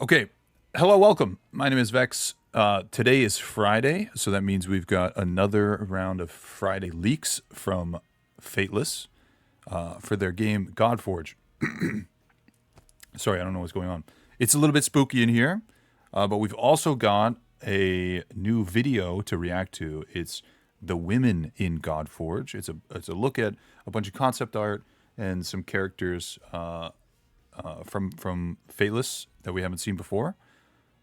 Okay. Hello, welcome. My name is Vex. Today is Friday, so that means we've got another round of Friday leaks from Fateless for their game Godforge. Sorry, I don't know what's going on. It's a little bit spooky in here, but we've also got a new video to react to. It's the Women in Godforge. It's a look at a bunch of concept art and some characters from Fateless that we haven't seen before.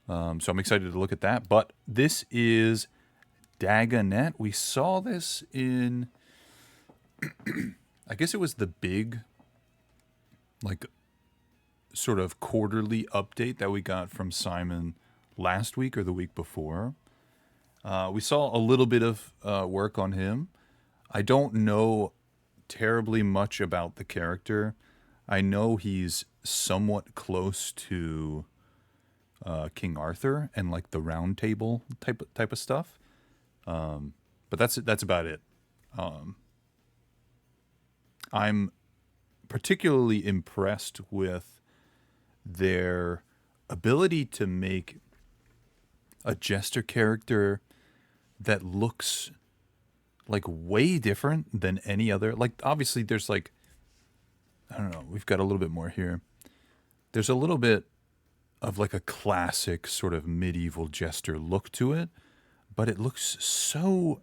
So I'm excited to look at that. But this is Dagonet. We saw this in, I guess it was the big, like, sort of quarterly update that we got from Simon last week or the week before. We saw a little bit of work on him. I don't know terribly much about the character. I know he's somewhat close to King Arthur and like the Round Table type of stuff, but that's about it. I'm particularly impressed with their ability to make a jester character that looks like way different than any other. Like obviously there's like, I don't know, we've got a little bit more here. There's a little bit of like a classic sort of medieval jester look to it, but it looks so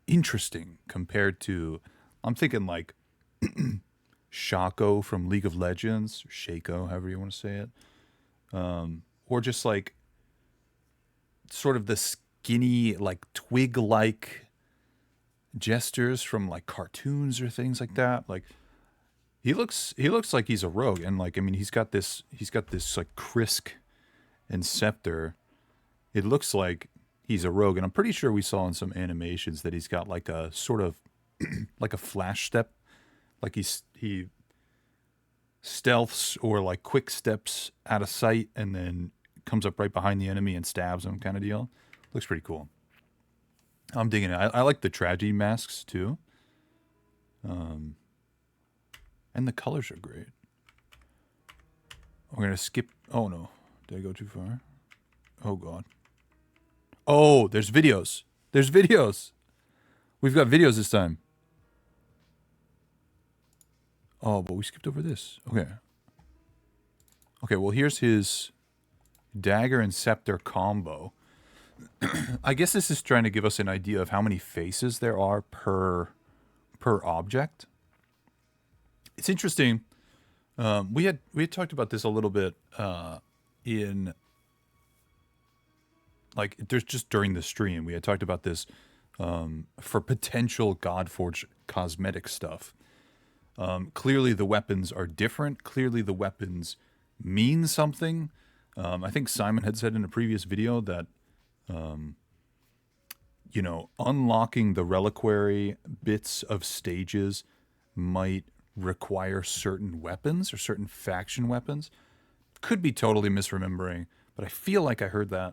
interesting compared to, I'm thinking like Shaco from League of Legends, or Shaco, however you want to say it, or just like sort of the skinny, like twig-like jesters from like cartoons or things like that. Like he looks like he's a rogue, and like I mean he's got this like Krisk and Scepter. It looks like he's a rogue, and I'm pretty sure we saw in some animations that he's got like a sort of like a flash step, like he stealths or like quick steps out of sight and then comes up right behind the enemy and stabs him, kind of deal. Looks pretty cool. I'm digging it. I like the tragedy masks too. And the colors are great. We're gonna skip. Oh no, did I go too far? Oh god. Oh, there's videos. There's videos. We've got videos this time. Oh, but we skipped over this. Okay. Okay, well here's his dagger and scepter combo. I guess this is trying to give us an idea of how many faces there are per object. It's interesting. We had talked about this a little bit in like there's just during the stream we had talked about this for potential Godforge cosmetic stuff. Clearly the weapons are different. Clearly the weapons mean something. I think Simon had said in a previous video that unlocking the reliquary bits of stages might require certain weapons or certain faction weapons. Could be totally misremembering, but I feel like I heard that.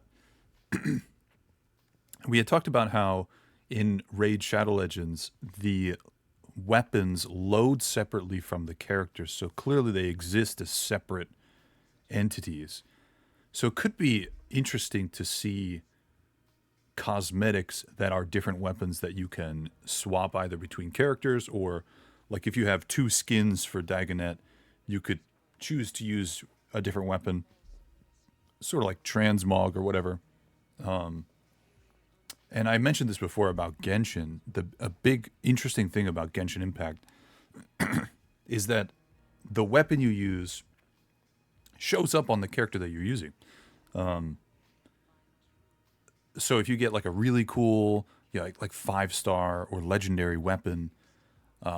We had talked about how in Raid Shadow Legends, the weapons load separately from the characters, so clearly they exist as separate entities. So it could be interesting to see cosmetics that are different weapons that you can swap either between characters, or like if you have two skins for Dagonet, you could choose to use a different weapon, sort of like transmog or whatever. And I mentioned this before about Genshin. A big interesting thing about Genshin Impact is that the weapon you use shows up on the character that you're using. So if you get like a really cool, like 5-star or legendary weapon,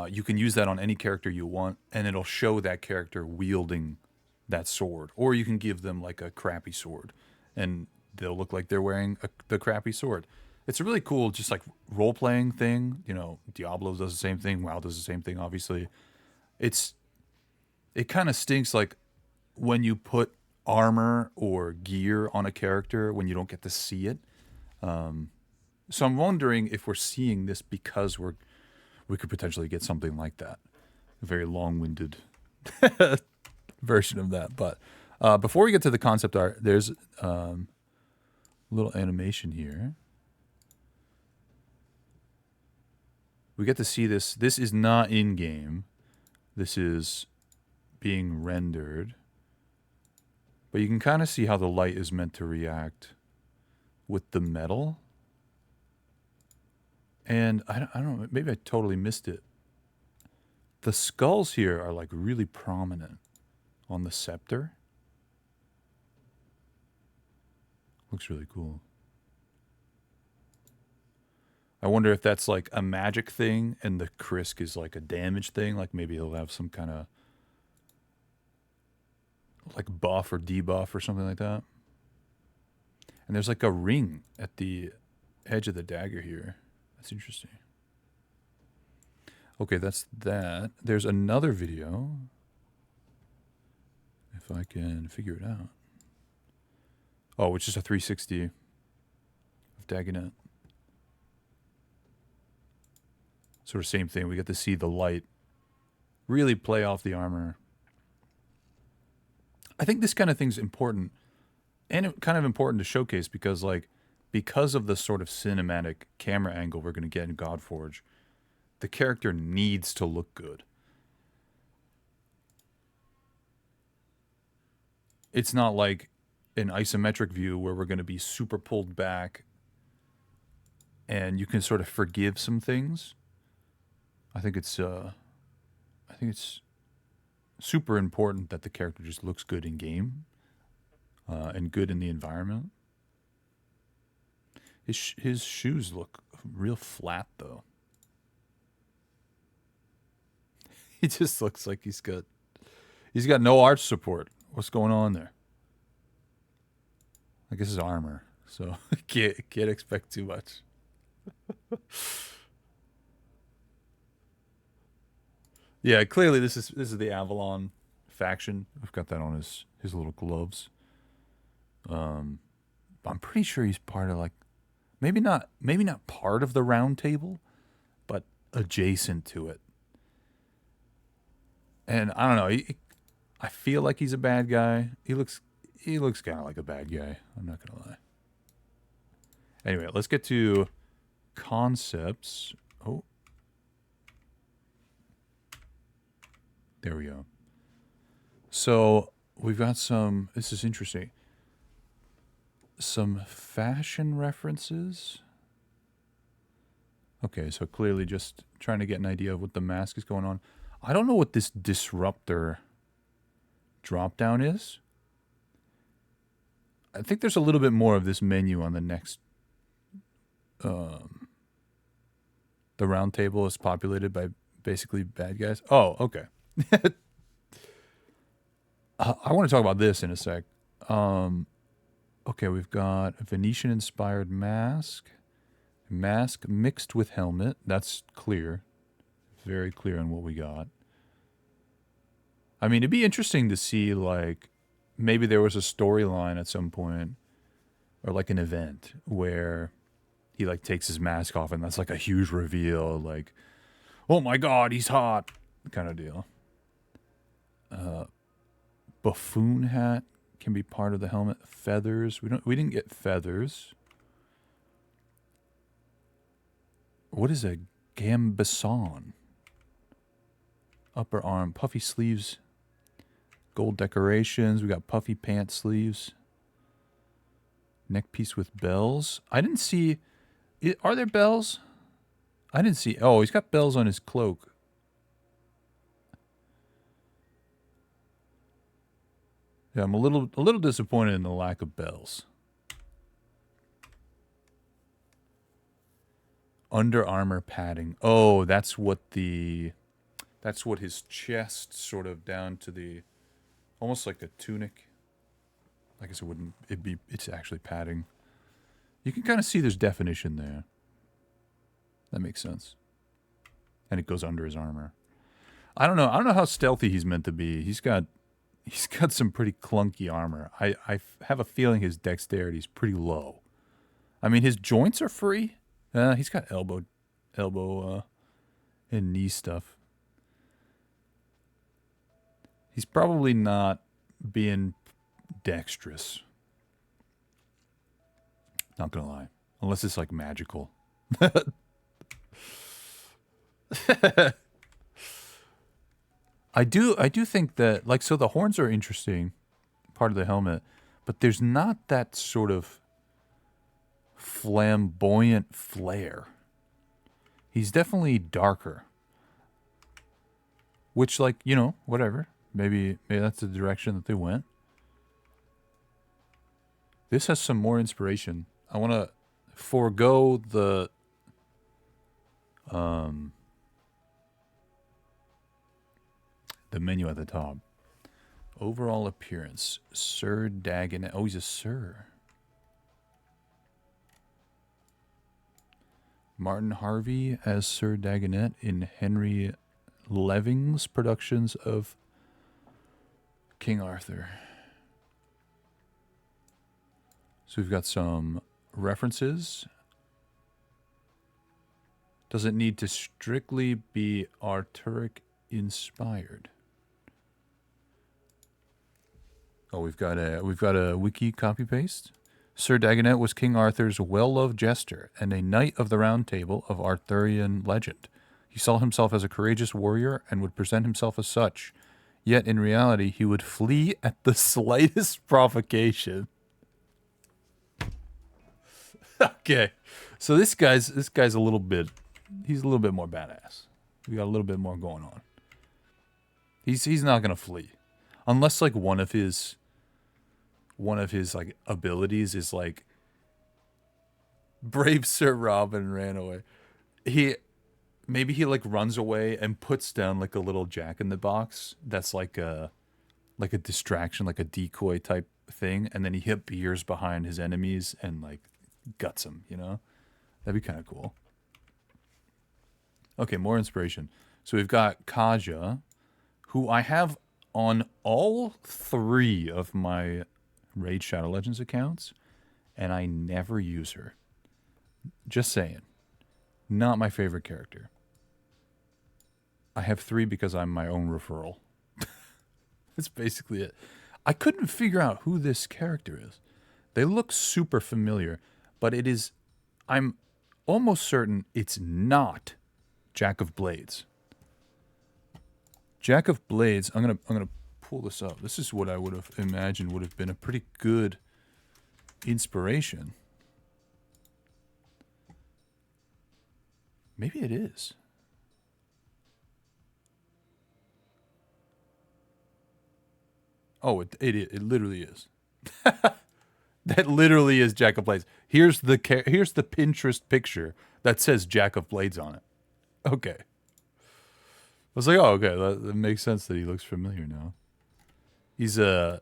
you can use that on any character you want, and it'll show that character wielding that sword. Or you can give them like a crappy sword, and they'll look like they're wearing the crappy sword. It's a really cool, just like role playing thing. Diablo does the same thing. WoW does the same thing. Obviously, it kind of stinks like when you put armor or gear on a character when you don't get to see it. So I'm wondering if we're seeing this because we could potentially get something like that, a very long-winded version of that. But Before we get to the concept art, there's a little animation here. We get to see this. This is not in-game. This is being rendered. But you can kind of see how the light is meant to react with the metal. And I don't know, maybe I totally missed it. The skulls here are like really prominent on the scepter. Looks really cool. I wonder if that's like a magic thing and the Krisk is like a damage thing. Like maybe he'll have some kind of like buff or debuff or something like that. And there's like a ring at the edge of the dagger here. That's interesting. Okay, that's that. There's another video. If I can figure it out. Oh, it's just a 360 of Dagonet. Sort of same thing. We get to see the light really play off the armor. I think this kind of thing's important. And kind of important to showcase because, like, because of the sort of cinematic camera angle we're going to get in Godforge, the character needs to look good. It's not like an isometric view where we're going to be super pulled back and you can sort of forgive some things. I think it's super important that the character just looks good in game and good in the environment. His shoes look real flat though. He just looks like he's got no arch support. What's going on there? I guess it's armor, so can't expect too much. Yeah, clearly this is the Avalon faction. I've got that on his little gloves. I'm pretty sure he's part of like maybe not part of the round table, but adjacent to it. And I don't know. I feel like he's a bad guy. He looks kind of like a bad guy. I'm not gonna lie. Anyway, let's get to concepts. Oh, there we go. So we've got some. This is interesting. Some fashion references. Okay, so clearly just trying to get an idea of what the mask is going on. I don't know what this disruptor drop down is. I think there's a little bit more of this menu on the next. The round table is populated by basically bad guys. Oh, okay. I want to talk about this in a sec. Okay, we've got a Venetian-inspired mask. Mask mixed with helmet. That's clear. Very clear on what we got. I mean, it'd be interesting to see, like, maybe there was a storyline at some point, or like an event, where he, like, takes his mask off, and that's, like, a huge reveal, like, oh my god, he's hot, kind of deal. Buffoon hat can be part of the helmet. Feathers. We didn't get feathers. What is a gambeson? Upper arm. Puffy sleeves. Gold decorations. We got puffy pant sleeves. Neck piece with bells. I didn't see... Are there bells? I didn't see... Oh, he's got bells on his cloak. Yeah, I'm a little disappointed in the lack of bells. Under armor padding. Oh, that's what his chest sort of down to the, almost like a tunic. I guess it's actually padding. You can kind of see there's definition there. That makes sense. And it goes under his armor. I don't know how stealthy he's meant to be. He's got some pretty clunky armor. I have a feeling his dexterity is pretty low. I mean, his joints are free. He's got elbow and knee stuff. He's probably not being dexterous. Not gonna lie. Unless it's like magical. I do think that, like, so the horns are interesting, part of the helmet, but there's not that sort of flamboyant flair. He's definitely darker. Which, like, you know, whatever. Maybe that's the direction that they went. This has some more inspiration. I want to forego the menu at the top. Overall appearance. Sir Dagonet. Oh, he's a sir. Martin Harvey as Sir Dagonet in Henry Leving's productions of King Arthur. So we've got some references. Does it need to strictly be Arthuric inspired? Oh, we've got a wiki copy paste. Sir Dagonet was King Arthur's well-loved jester and a knight of the Round Table of Arthurian legend. He saw himself as a courageous warrior and would present himself as such. Yet in reality, he would flee at the slightest provocation. Okay, so this guy's a little bit, he's a little bit more badass. We got a little bit more going on. He's not gonna flee, unless like one of his like abilities is like brave Sir Robin ran away. Maybe he like runs away and puts down like a little jack-in-the-box that's like a distraction, like a decoy type thing, and then he appears behind his enemies and like guts them, you know? That'd be kind of cool. Okay, more inspiration. So we've got Kaja, who I have on all 3 of my Raid Shadow Legends accounts, and I never use her. Just saying. Not my favorite character. I have 3 because I'm my own referral. That's basically it. I couldn't figure out who this character is. They look super familiar, but it is... I'm almost certain it's not Jack of Blades. Jack of Blades, I'm gonna pull this up. This is what I would have imagined would have been a pretty good inspiration. Maybe it is. Oh, it literally is. That literally is Jack of Blades. Here's the Pinterest picture that says Jack of Blades on it. Okay. I was like, oh, okay, that makes sense that he looks familiar now. He's the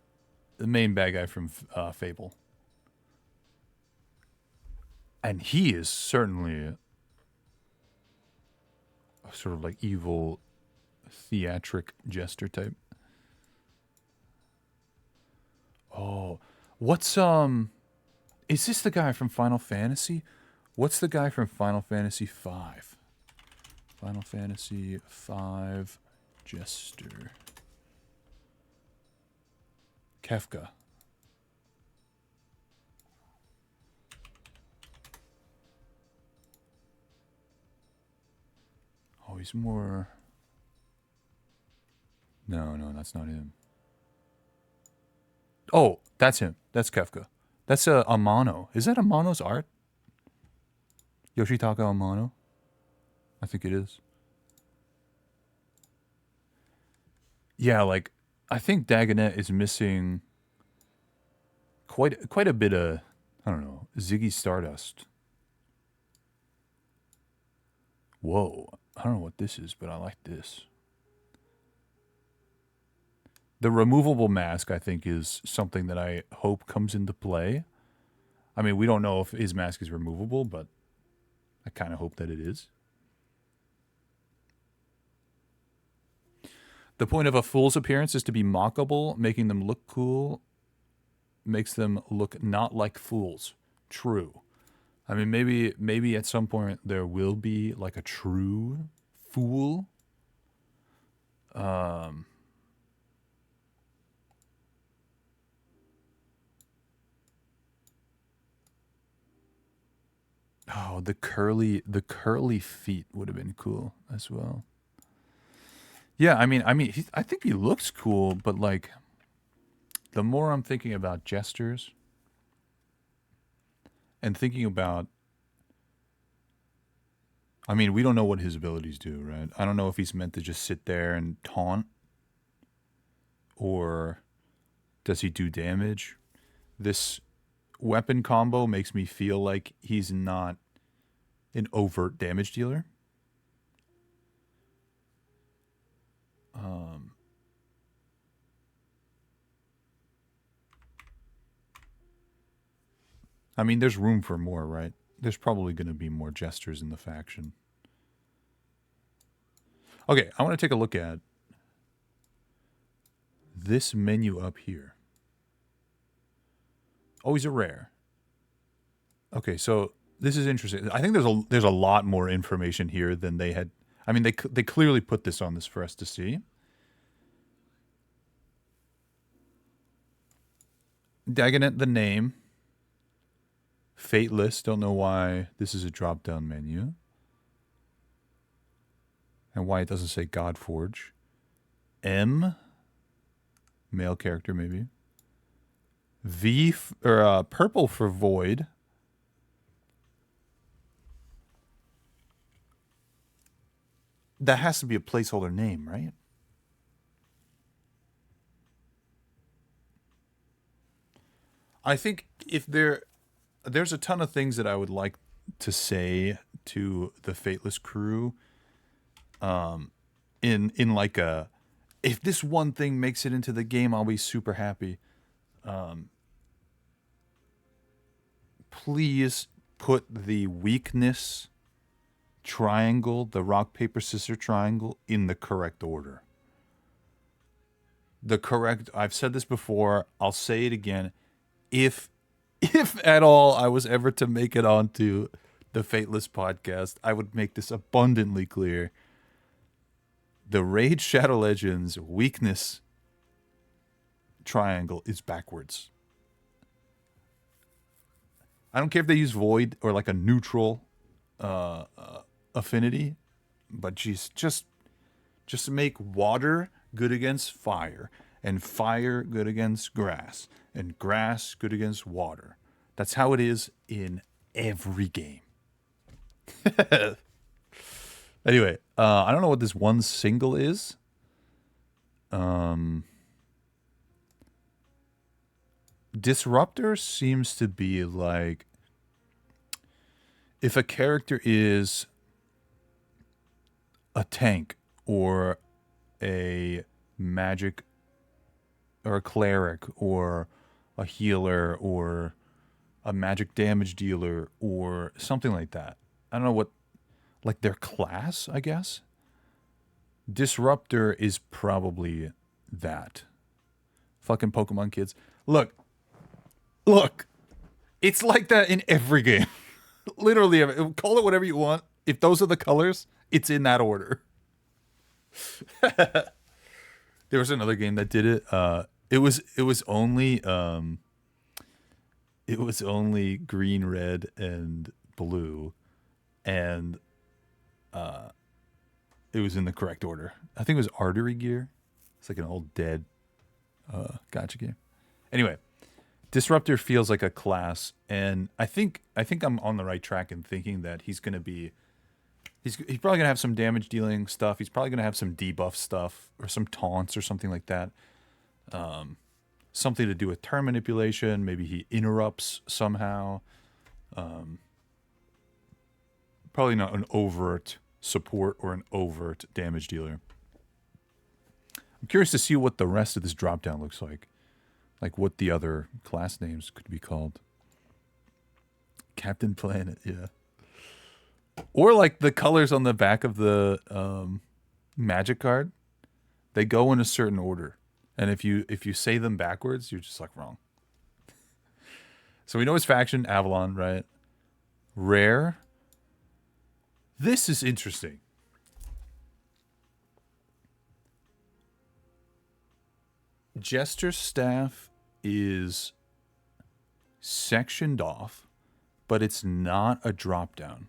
main bad guy from Fable. And he is certainly a sort of like evil, theatric jester type. Oh, what's is this the guy from Final Fantasy? What's the guy from Final Fantasy V? Final Fantasy V jester. Kefka. Oh, he's more... No, that's not him. Oh, that's him. That's Kefka. That's Amano. Is that Amano's art? Yoshitaka Amano? I think it is. Yeah, like, I think Dagonet is missing quite a bit of, I don't know, Ziggy Stardust. Whoa. I don't know what this is, but I like this. The removable mask, I think, is something that I hope comes into play. I mean, we don't know if his mask is removable, but I kind of hope that it is. The point of a fool's appearance is to be mockable, making them look cool, makes them look not like fools. True. I mean, maybe at some point there will be like a true fool. Oh, the curly feet would have been cool as well. Yeah, I think he looks cool, but like the more I'm thinking about gestures and thinking about, I mean, we don't know what his abilities do, right? I don't know if he's meant to just sit there and taunt, or does he do damage? This weapon combo makes me feel like he's not an overt damage dealer. I mean, there's room for more, right? There's probably going to be more gestures in the faction. Okay, I want to take a look at this menu up here. Always a rare. Okay, so this is interesting. I think there's a lot more information here than they had. I mean, they clearly put this on this for us to see. Dagonet, the name. Fateless. Don't know why this is a drop-down menu. And why it doesn't say Godforge. M. Male character, maybe. V, or purple for Void. That has to be a placeholder name, right? I think if there's a ton of things that I would like to say to the Fateless crew, in like a, if this one thing makes it into the game, I'll be super happy. Please put the weakness triangle, the rock, paper, scissors triangle, in the correct order. I've said this before, I'll say it again. If at all I was ever to make it onto the Fateless podcast, I would make this abundantly clear. The Raid Shadow Legends weakness triangle is backwards. I don't care if they use Void or like a neutral affinity, but geez, just make water good against fire, and fire good against grass, and grass good against water. That's how it is in every game. Anyway, I don't know what this one single is. Disruptor seems to be like, if a character is a tank or a magic or a cleric or a healer or a magic damage dealer or something like that. I don't know what, like their class, I guess. Disruptor is probably that. Fucking Pokemon kids. Look. It's like that in every game. Literally, call it whatever you want. If those are the colors, it's in that order. There was another game that did it. It was only green, red, and blue, and it was in the correct order. I think it was Artery Gear. It's like an old dead gacha game. Anyway, Disruptor feels like a class, and I think I'm on the right track in thinking that he's probably gonna have some damage dealing stuff. He's probably gonna have some debuff stuff or some taunts or something like that. Something to do with turn manipulation. Maybe he interrupts somehow. Probably not an overt support or an overt damage dealer. I'm curious to see what the rest of this dropdown looks like. Like what the other class names could be called. Captain Planet, yeah. Or like the colors on the back of the magic card. They go in a certain order. And if you say them backwards, you're just like wrong. So we know his faction, Avalon, right? Rare. This is interesting. Jester Staff is sectioned off but it's not a drop down.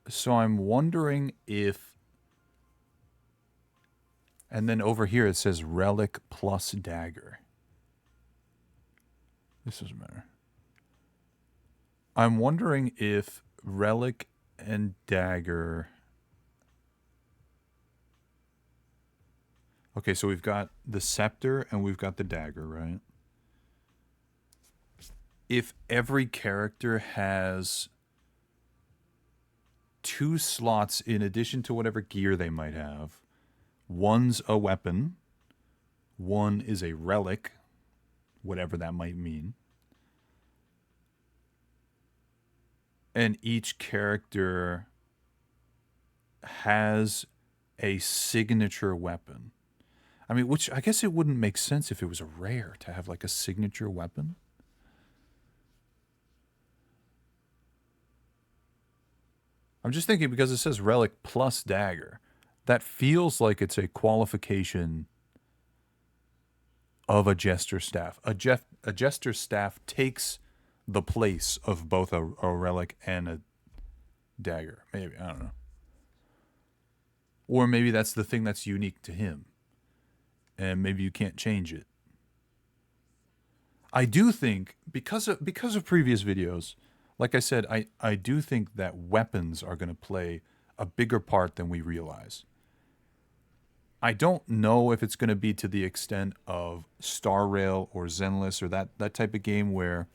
So I'm wondering if, and then over here it says relic plus dagger. This doesn't matter. I'm wondering if relic and dagger. Okay, so we've got the scepter and we've got the dagger, right? If every character has 2 slots in addition to whatever gear they might have, one's a weapon, one is a relic, whatever that might mean, and each character has a signature weapon. I mean, which I guess it wouldn't make sense if it was a rare to have like a signature weapon. I'm just thinking because it says relic plus dagger. That feels like it's a qualification of a jester staff. A jester staff takes the place of both a relic and a dagger. Maybe, I don't know. Or maybe that's the thing that's unique to him. And maybe you can't change it. I do think, because of previous videos, like I said, I do think that weapons are going to play a bigger part than we realize. I don't know if it's going to be to the extent of Star Rail or Zenless or that type of game where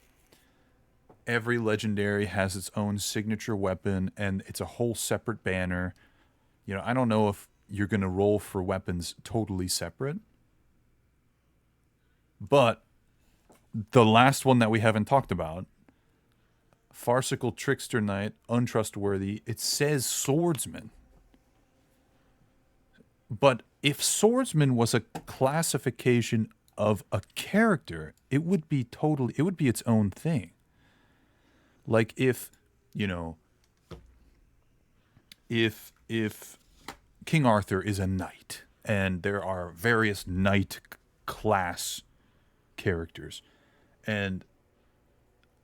every legendary has its own signature weapon and it's a whole separate banner. You know, I don't know if you're going to roll for weapons totally separate. But the last one that we haven't talked about, Farcical Trickster Knight, Untrustworthy, it says Swordsman. But if Swordsman was a classification of a character, it would be its own thing. Like if, you know, if King Arthur is a knight and there are various knight class characters, and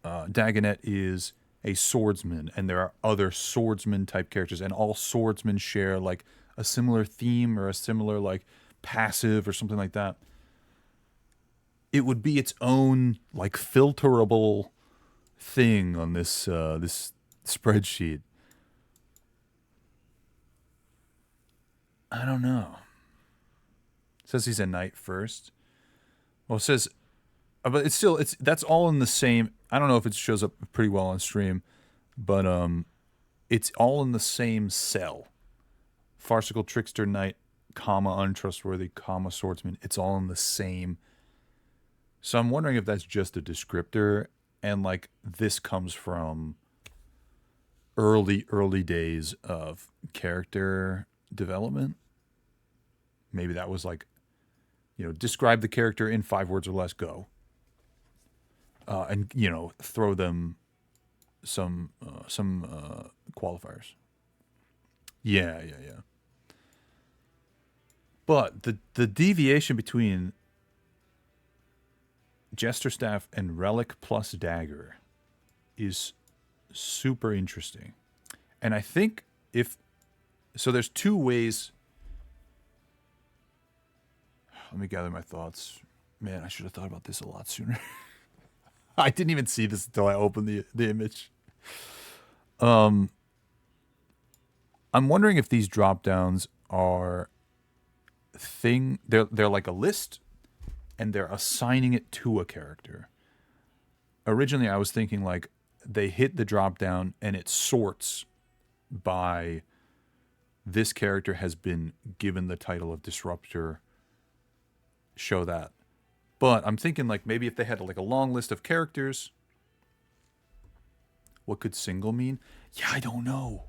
Dagonet is a swordsman, and there are other swordsman type characters, and all swordsmen share like a similar theme or a similar like passive or something like that. It would be its own like filterable thing on this this spreadsheet. I don't know. It says he's a knight first. Well, it says, but that's all in the same. I don't know if it shows up pretty well on stream, but it's all in the same cell. Farcical Trickster Knight, comma Untrustworthy, comma Swordsman. It's all in the same. So I'm wondering if that's just a descriptor, and like this comes from early days of character development. Maybe that was like, you know, describe the character in 5 words or less, go. And, you know, throw them some qualifiers. Yeah. But the deviation between Jester Staff and Relic plus Dagger is super interesting. And I think there's 2 ways. Let me gather my thoughts. Man, I should have thought about this a lot sooner. I didn't even see this until I opened the image. I'm wondering if these drop downs are they're like a list, and they're assigning it to a character. Originally, I was thinking like they hit the drop down and it sorts by this character has been given the title of Disruptor. Show that. But I'm thinking like maybe if they had like a long list of characters, what could single mean? Yeah, I don't know.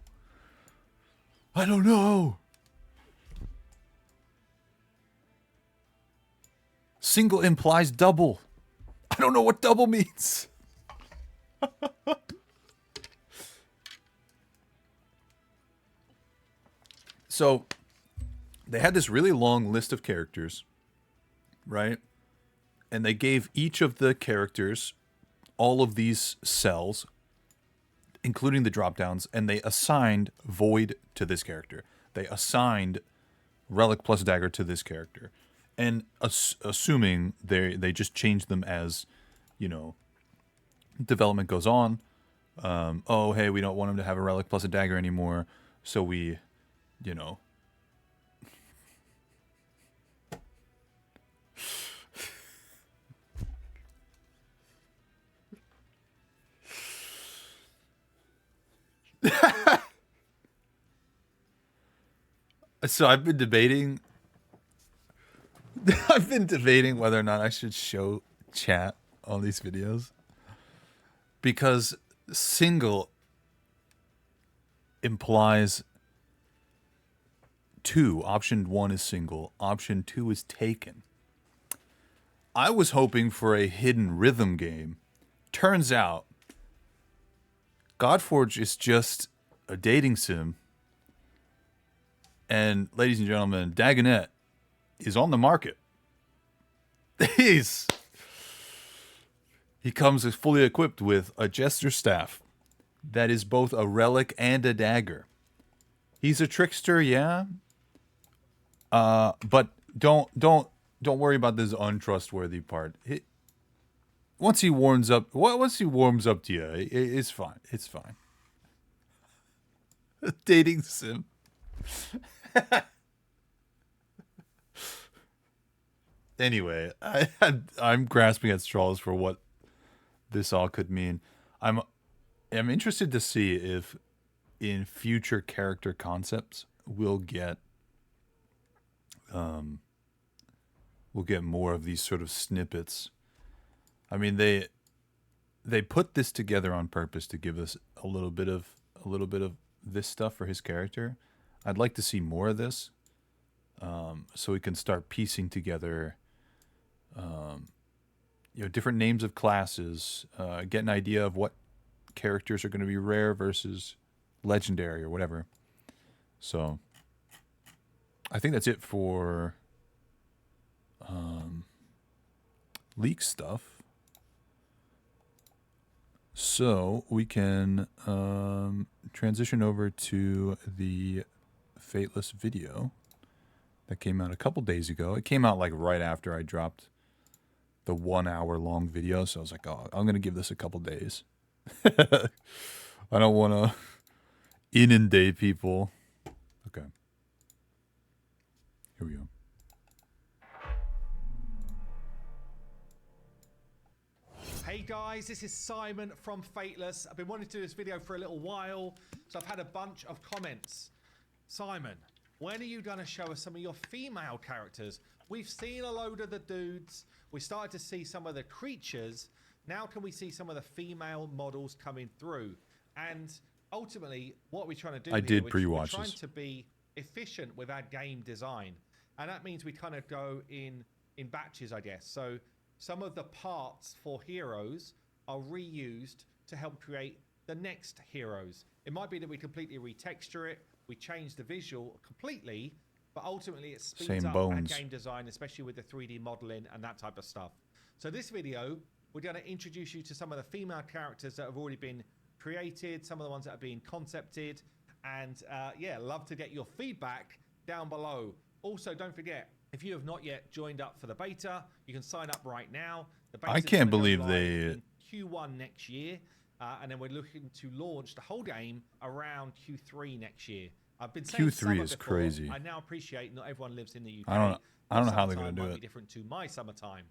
Single implies double. I don't know what double means. So they had this really long list of characters, right? and they gave each of the characters all of these cells, including the drop downs, and they assigned Void to this character. They assigned Relic plus Dagger to this character. And assuming they just changed them as, you know, development goes on. Oh, hey, we don't want him to have a Relic plus a Dagger anymore. So we, you know. So I've been debating. I've been debating whether or not I should show chat on these videos. Because single implies two. Option 1 is single. Option 2 is taken. I was hoping for a hidden rhythm game. Turns out, Godforge is just a dating sim. And ladies and gentlemen, Dagonet is on the market. He comes fully equipped with a jester staff that is both a relic and a dagger. He's a trickster, yeah. But don't worry about this untrustworthy part. Once he warms up to you, it's fine. It's fine. Dating sim. Anyway, I'm grasping at straws for what this all could mean. I'm interested to see if in future character concepts we'll get more of these sort of snippets. I mean, they put this together on purpose to give us a little bit of this stuff for his character. I'd like to see more of this, so we can start piecing together, different names of classes, get an idea of what characters are going to be rare versus legendary or whatever. So, I think that's it for leak stuff. So we can transition over to the Fateless video that came out a couple days ago. It came out like right after I dropped the 1 hour long video, so I was like, oh, I'm gonna give this a couple days. I don't want to inundate people. Okay, here we go. Hey guys, this is Simon from Fateless. I've been wanting to do this video for a little while, so I've had a bunch of comments. Simon, when are you going to show us some of your female characters? We've seen a load of the dudes. We started to see some of the creatures. Now can we see some of the female models coming through? And ultimately, what are we trying to do? I did pre-watch this. We're trying to be efficient with our game design. And that means we kind of go in batches, I guess. So some of the parts for heroes are reused to help create the next heroes. It might be that we completely retexture it, we change the visual completely, but ultimately it speeds up our game design, especially with the 3D modeling and that type of stuff. So this video, we're going to introduce you to some of the female characters that have already been created, some of the ones that are being concepted, and yeah, love to get your feedback down below. Also, don't forget, if you have not yet joined up for the beta, you can sign up right now. The beta I can't believe they in Q1 next year, and then we're looking to launch the whole game around Q3 next year. I've been saying Q3 is before. Crazy. I now appreciate not everyone lives in the UK. I don't know how they're going to do might it. Be different to my summertime.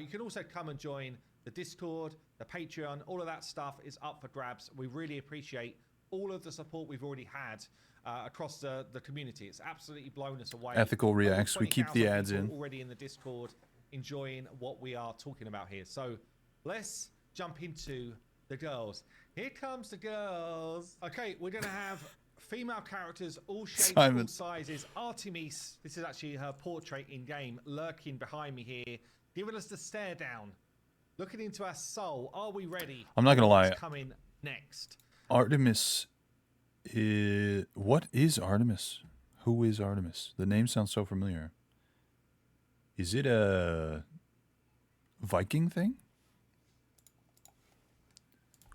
You can also come and join the Discord, the Patreon. All of that stuff is up for grabs. We really appreciate all of the support we've already had across the community. It's absolutely blown us away. Ethical Reacts, we keep the ads in. Already in the Discord, enjoying what we are talking about here. So let's jump into the girls. Here comes the girls. Okay, we're going to have female characters, all shapes, all sizes. Artemis, this is actually her portrait in game, lurking behind me here, giving us the stare down, looking into our soul. Are we ready? I'm not going to lie. What's coming next? Artemis is... What is Artemis? Who is Artemis? The name sounds so familiar. Is it a Viking thing.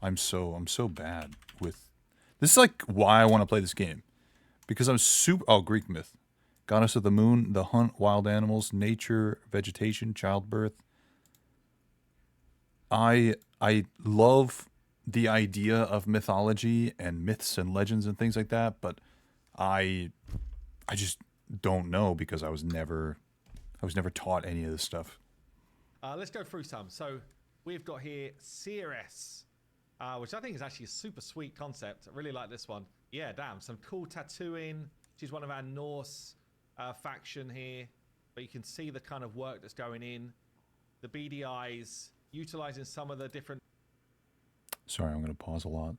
I'm so bad with. This is like why I want to play this game, because I'm super. Oh, Greek myth, goddess of the moon, the hunt, wild animals, nature, vegetation, childbirth. I love the idea of mythology and myths and legends and things like that, but I just don't know because I was never taught any of this stuff. Let's go through some. So we've got here CRS, which I think is actually a super sweet concept. I really like this one. Yeah, damn, some cool tattooing. She's one of our Norse faction here, but you can see the kind of work that's going in. The beady eyes, utilizing some of the different. Sorry, I'm going to pause a lot.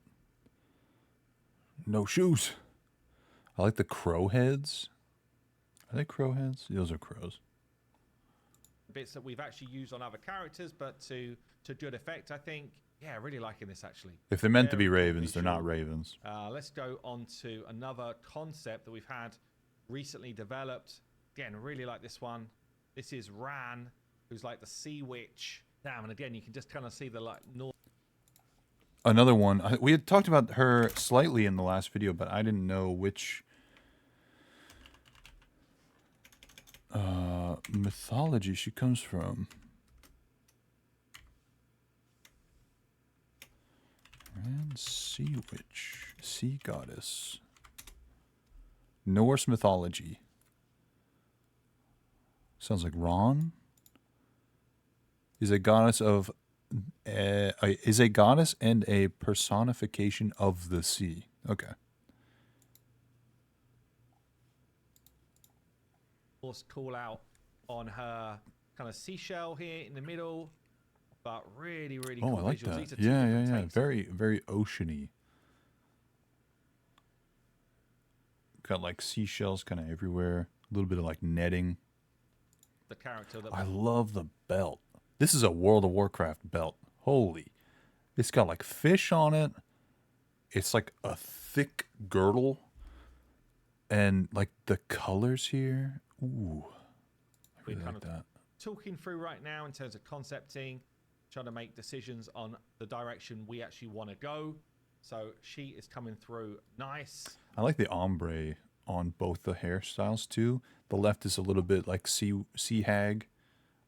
No shoes. I like the crow heads. Are they crow heads? Those are crows. Bits that we've actually used on other characters, but to good effect, I think. Yeah, really liking this actually. If they're meant to be Very cool ravens, they're visual. not ravens. Let's go on to another concept that we've had recently developed. Again, really like this one. This is Ran, who's like the sea witch. Damn, and again, you can just kind of see the like north. Another one. We had talked about her slightly in the last video, but I didn't know which mythology she comes from. And sea witch, sea goddess. Norse mythology. Sounds like Ron. Is a goddess of, is a goddess and a personification of the sea. Okay. Call out on her kind of seashell here in the middle, but really, really cool Oh, I like visuals. that. These are two Yeah, different yeah, yeah. takes. Very, very oceany. Got like seashells kind of everywhere. A little bit of like netting. The character that I love the belt. This is a World of Warcraft belt. Holy. It's got like fish on it. It's like a thick girdle. And like the colors here. Ooh. I we're really kind like of that. talking through right now in terms of concepting, trying to make decisions on the direction we actually want to go. So she is coming through nice. I like the ombre on both the hairstyles too. The left is a little bit like sea hag.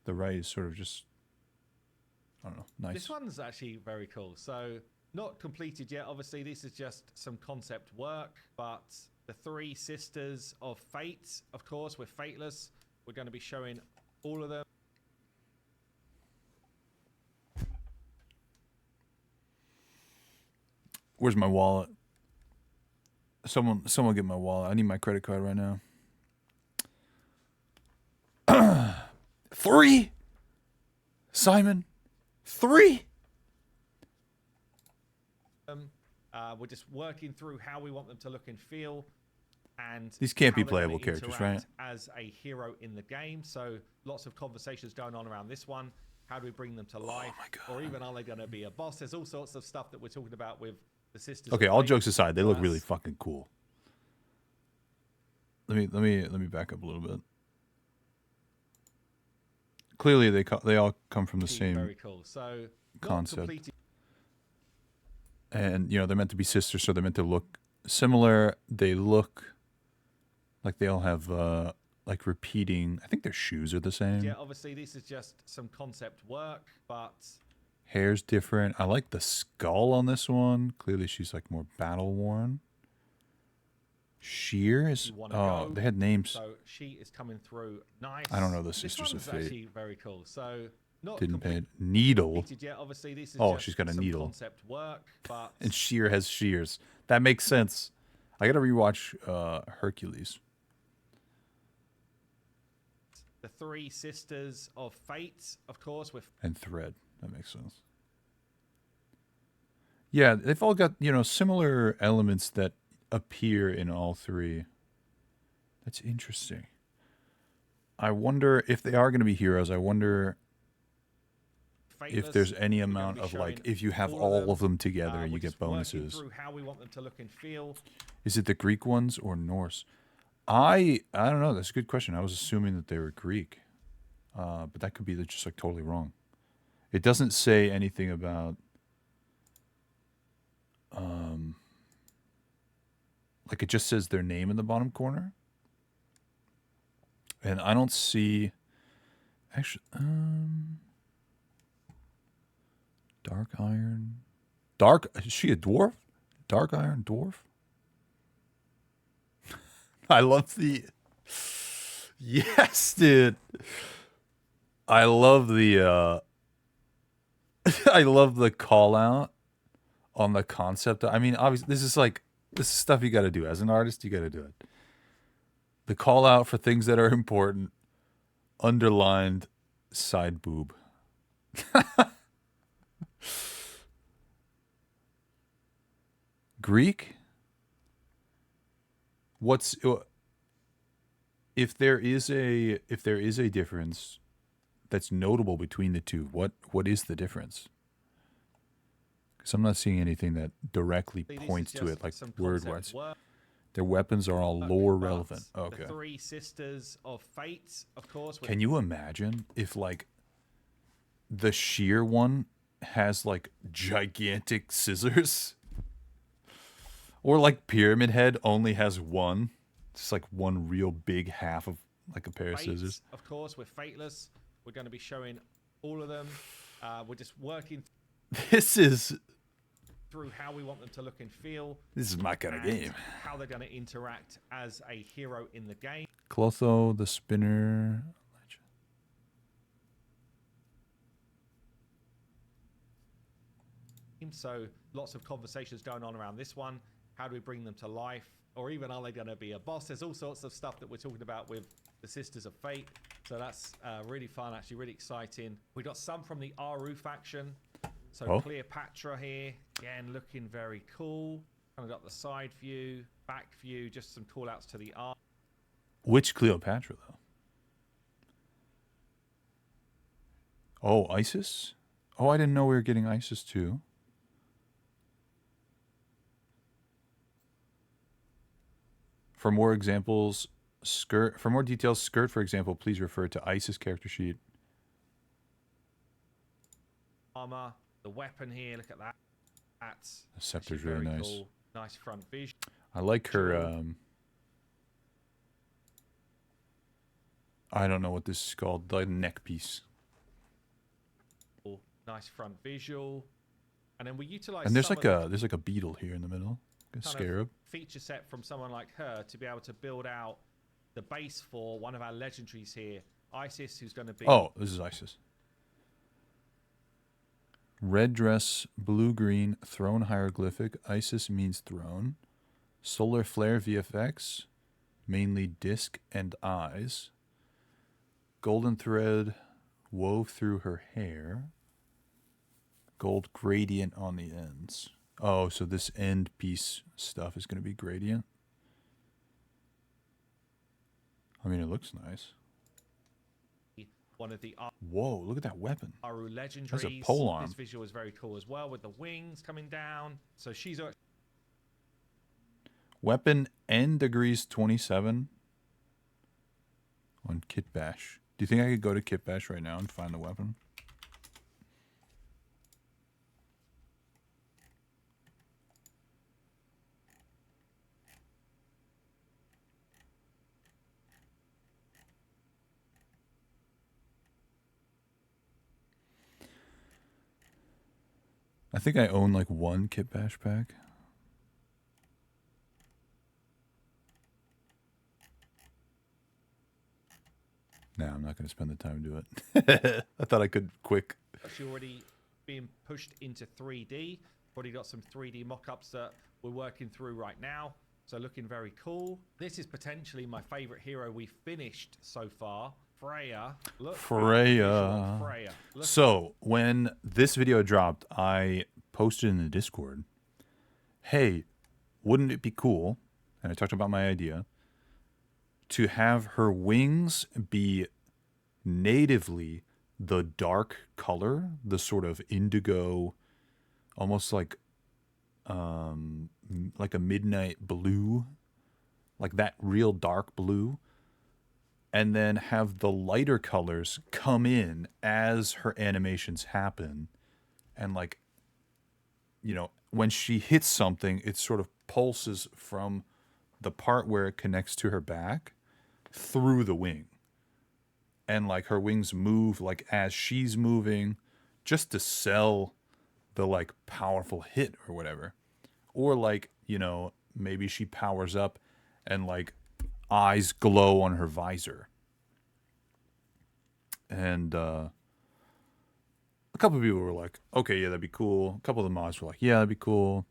The right is sort of just, I don't know, nice. This one's actually very cool. So not completed yet. Obviously, this is just some concept work, but the three sisters of fate, of course, we're Fateless. We're going to be showing all of them. Where's my wallet? Someone get my wallet. I need my credit card right now. 3? Simon? 3? We're just working through how we want them to look and feel. And These can't how be they're gonna playable characters, right? interact as a hero in the game. So lots of conversations going on around this one. How do we bring them to life? my God. Or even are they going to be a boss? There's all sorts of stuff that we're talking about with the sisters. Okay, of all Fate. jokes aside, they look really Yes. fucking cool. Let me back up a little bit. Clearly, they all come from the same Very cool. So not concept. completed And you know they're meant to be sisters, so they're meant to look similar. They look like they all have like repeating. I think their shoes are the same. Yeah, obviously this is just some concept work, but Hair's different. I like the skull on this one. Clearly, she's like more battle worn. Sheer is. You wanna Oh, go. they had names. so she is coming through nice. I don't know the This Sisters of one's Fate. actually very cool. So not Didn't pay completed it. Needle. yet. Obviously this is Oh, just she's got a some needle. concept work, but And Sheer has shears. That makes sense. I gotta rewatch Hercules. the three sisters of fate, of course, with And Thread. That makes sense. Yeah, they've all got, you know, similar elements that appear in all three. That's interesting. I wonder if they are going to be heroes. I wonder if there's any We're gonna amount be of like, showing if you have all all of them together, we're you get just working bonuses. through how we want them to look and feel. Is it the Greek ones or Norse? I don't know. That's a good question. I was assuming that they were Greek, but that could be just like totally wrong. It doesn't say anything about like it just says their name in the bottom corner. And I don't see actually dark iron. Dark is she a dwarf? Dark iron dwarf? I love the yes, dude. I love the I love the call out on the concept. I mean, obviously this is stuff you got to do as an artist. You got to do it. The call out for things that are important, underlined side boob. Greek? What's if there is a difference that's notable between the two, what is the difference? Because I'm not seeing anything that directly points to it, like word-wise. Their weapons are all lore relevant. Okay. The three sisters of fate, of course. Can you imagine if like the sheer one has like gigantic scissors? Or like Pyramid Head only has one. Just like one real big half of like a pair of scissors. Of course, we're Fateless. We're going to be showing all of them. We're just working This is through how we want them to look and feel. This is my kind of game. How they're going to interact as a hero in the game. Clotho, the spinner. So lots of conversations going on around this one. How do we bring them to life? Or even are they going to be a boss? There's all sorts of stuff that we're talking about with the Sisters of Fate. So that's really fun, actually really exciting. We got some from the Aru faction. So Cleopatra here, again, looking very cool. Kind of got the side view, back view, just some call outs to the art. Which Cleopatra, though? Oh, Isis? Oh, I didn't know we were getting Isis, too. For more examples, skirt. For more details, skirt, for example, please refer to Isis character sheet. Armor, the weapon here, look at that. That's the scepter's really nice. Cool. Nice front vision. I like her. I don't know what this is called. The neck piece. Nice front visual, and then we utilize. And there's like a beetle here in the middle, a scarab. Feature set from someone like her to be able to build out the base for one of our legendaries here, Isis, who's going to be. Oh, this is Isis. Red dress, blue green, throne hieroglyphic. Isis means throne. Solar flare VFX, mainly disc and eyes. Golden thread wove through her hair. Gold gradient on the ends. Oh, so this end piece stuff is going to be gradient. I mean, it looks nice. One of the whoa, look at that weapon. Aru legendaries. That's a pole arm. This visual is very cool as well with the wings coming down. So she's a weapon N degrees 27 on Kit Bash. Do you think I could go to Kit Bash right now and find the weapon? I think I own like one Kit Bash pack. No, I'm not going to spend the time to do it. I thought I could quick. Actually already being pushed into 3D. Already got some 3D mock-ups that we're working through right now. So looking very cool. This is potentially my favorite hero we've finished so far. Freya. Look. Freya. Freya. Look. So when this video dropped, I posted in the Discord, hey, wouldn't it be cool, and I talked about my idea, to have her wings be natively the dark color, the sort of indigo, almost like a midnight blue, like that real dark blue. and then have the lighter colors come in as her animations happen. And like, when she hits something, it sort of pulses from the part where it connects to her back through the wing. And like her wings move like as she's moving, just to sell the like powerful hit or whatever. Or like, maybe she powers up and like eyes glow on her visor. And a couple of people were like, okay, yeah, that'd be cool. A couple of the mods were like, yeah, that'd be cool.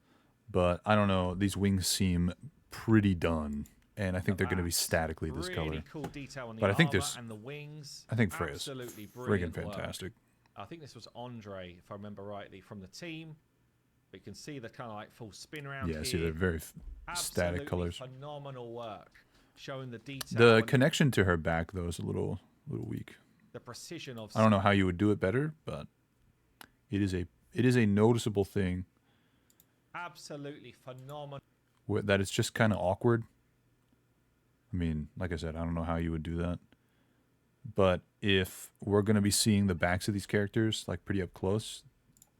But I don't know, these wings seem pretty done. And I think they're going to be statically this really color. Cool detail on the But I think armor there's, and the wings. I think Freya's Absolutely friggin' brilliant work. fantastic. I think this was Andre, if I remember rightly, from the team. But you can see the kind of like full spin around here. Yeah, see, they're very static colors. Phenomenal work, showing the detail. The connection to her back, though, is a little weak. The precision of. I don't know how you would do it better, but it is a noticeable thing. Absolutely phenomenal. That it's just kind of awkward. I mean, like I said, I don't know how you would do that. But if we're going to be seeing the backs of these characters like pretty up close,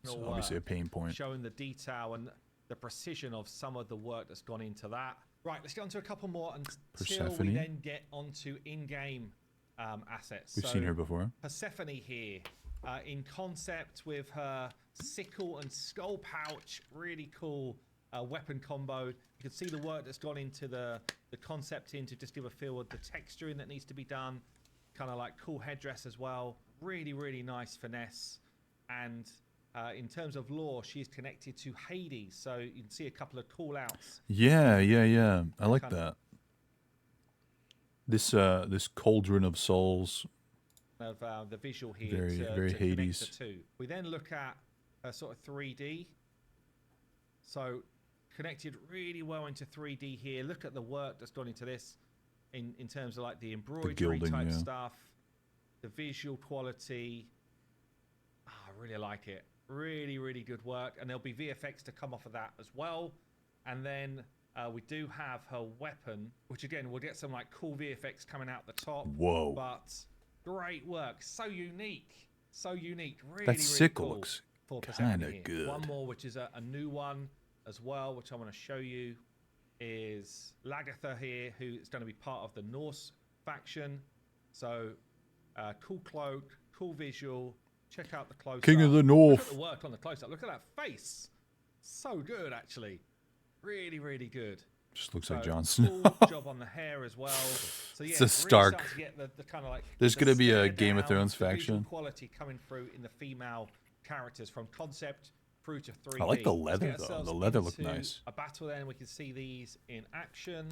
it's obviously a pain point. Showing the detail and the precision of some of the work that's gone into that. Right, let's get on to a couple more until we then get onto in-game assets. We've seen her before. Persephone here in concept with her sickle and skull pouch. Really cool weapon combo. You can see the work that's gone into the concept to just give a feel of the texturing that needs to be done. Kind of like cool headdress as well. Really, really nice finesse. And in terms of lore, she's connected to Hades. So you can see a couple of call outs. Yeah. I like that. This cauldron of souls. Of the visual here. Very to Hades. Connect the two. We then look at sort of 3D. So connected really well into 3D here. Look at the work that's gone into this in terms of like the embroidery gilding, type yeah. stuff, the visual quality. I really like it. Really, really good work. And there'll be VFX to come off of that as well. And then we do have her weapon, which again, we'll get some like cool VFX coming out the top. Whoa. But great work. So unique. So unique. Really, That really sickle cool looks for kind of Persephone. good. One more, which is a new one as well, which I want to show you, is Lagatha here, who is going to be part of the Norse faction. So cool cloak, cool visual. Check out the close-up. King of the North. Look at the work on the close-up. Look at that face. So good, actually. Really, really good. Just looks like Jon Snow. Cool job on the hair as well. So yeah, It's a really Stark. starting to get the kind of like There's the gonna be a stare Game of down, Thrones the visual faction. quality coming through in the female characters from concept through to 3D. I like the Let's leather, get though. ourselves The leather looked into nice. A battle, then we can see these in action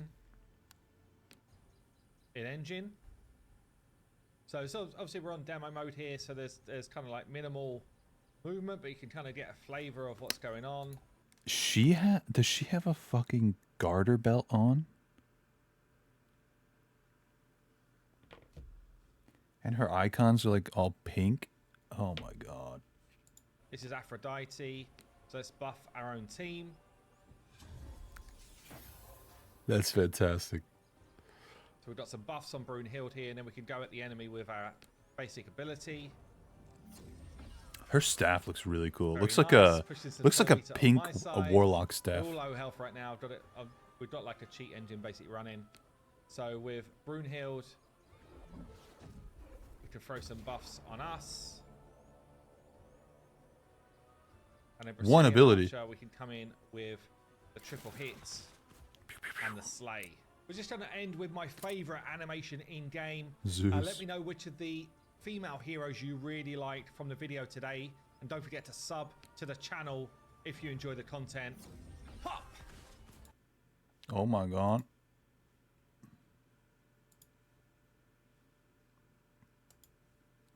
in engine. So obviously we're on demo mode here, so there's kind of like minimal movement, but you can kind of get a flavor of what's going on. Does she have a fucking garter belt on? And her icons are like all pink. Oh my god. This is Aphrodite, so let's buff our own team. That's fantastic. So we've got some buffs on Brunhild here, and then we can go at the enemy with our basic ability. Her staff looks really cool. Very Looks nice. looks like a Pushing some pink on my side. warlock staff. We're all low health right now. I've got it. We've got like a cheat engine basically running. So with Brunhild, we can throw some buffs on us. And then One ability. Archer, we can come in with the triple hits and the slay. We're just going to end with my favorite animation in game. Zeus. Let me know which of the female heroes you really liked from the video today, and don't forget to sub to the channel if you enjoy the content. Pop! Oh my god.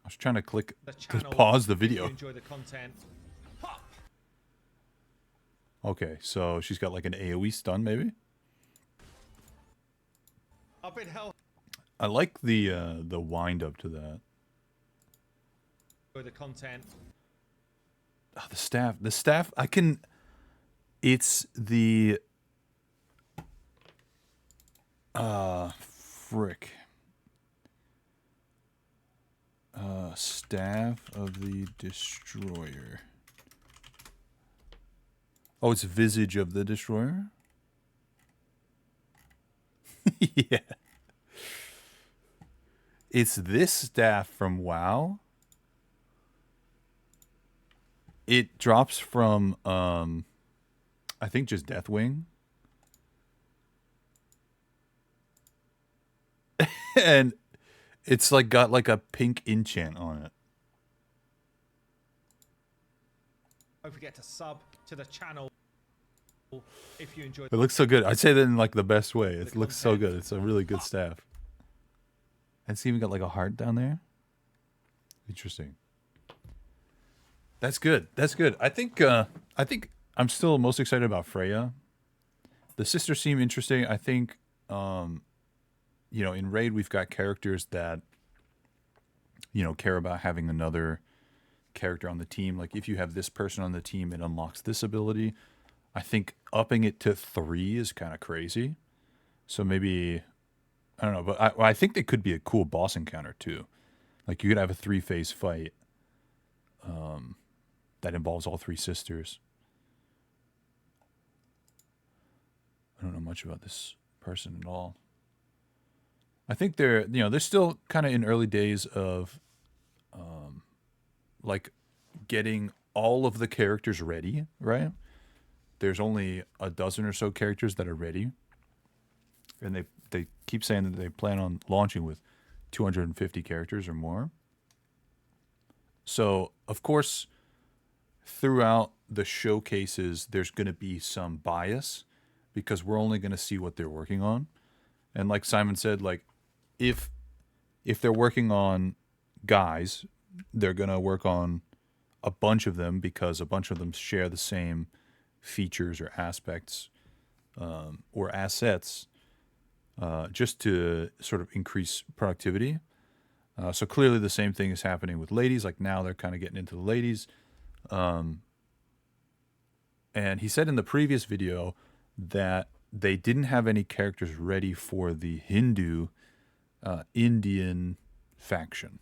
I was trying to click to pause the video. If you enjoy the content. Pop! Okay, so she's got like an AoE stun maybe? Up in hell. I like the wind up to that. Enjoy the content. Oh, the staff I can it's the frick. Staff of the Destroyer. Oh, it's Visage of the Destroyer? Yeah. It's this staff from WoW. It drops from, I think just Deathwing. And it's like got like a pink enchant on it. Don't forget to sub to the channel if you enjoyed. It looks so good. I'd say that in like the best way. It looks so good. It's a really good staff. And it's even got like a heart down there. Interesting. That's good. That's good. I think I'm still most excited about Freya. The sisters seem interesting. I think you know, in Raid we've got characters that, you know, care about having another character on the team. Like if you have this person on the team, it unlocks this ability. I think upping it to 3 is kind of crazy. So maybe, I don't know, but I think they could be a cool boss encounter too. Like you could have a 3-phase fight that involves all 3 sisters. I don't know much about this person at all. I think they're, you know, they're still kind of in early days of like getting all of the characters ready, right? There's only a dozen or so characters that are ready. And they keep saying that they plan on launching with 250 characters or more. So, of course, throughout the showcases, there's going to be some bias because we're only going to see what they're working on. And like Simon said, like if they're working on guys, they're going to work on a bunch of them because a bunch of them share the same features or aspects or assets just to sort of increase productivity. So clearly the same thing is happening with ladies. Like now they're kind of getting into the ladies. And he said in the previous video that they didn't have any characters ready for the Hindu Indian faction,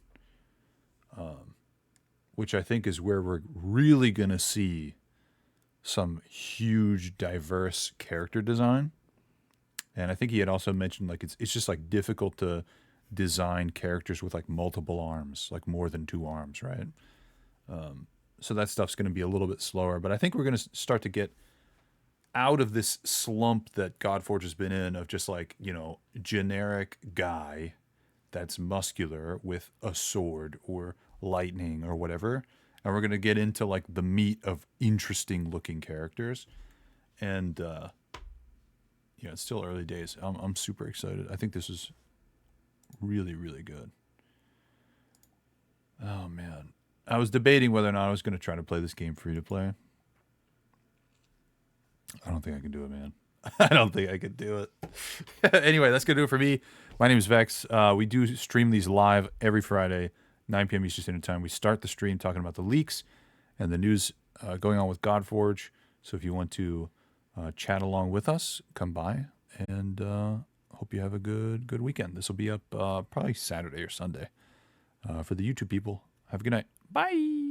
which I think is where we're really going to see some huge diverse character design. And I think he had also mentioned like it's just like difficult to design characters with like multiple arms, like more than 2 arms, right? So that stuff's going to be a little bit slower, but I think we're going to start to get out of this slump that Godforge has been in of just like, you know, generic guy that's muscular with a sword or lightning or whatever. And we're going to get into like the meat of interesting looking characters. And, yeah, it's still early days. I'm super excited. I think this is really, really good. Oh, man. I was debating whether or not I was going to try to play this game free to play. I don't think I can do it, man. I don't think I can do it. Anyway, that's going to do it for me. My name is Vex. We do stream these live every Friday, 9 p.m. Eastern Standard Time. We start the stream talking about the leaks and the news going on with Godforge. So if you want to chat along with us, come by, and hope you have a good weekend. This will be up probably Saturday or Sunday for the YouTube people. Have a good night. Bye.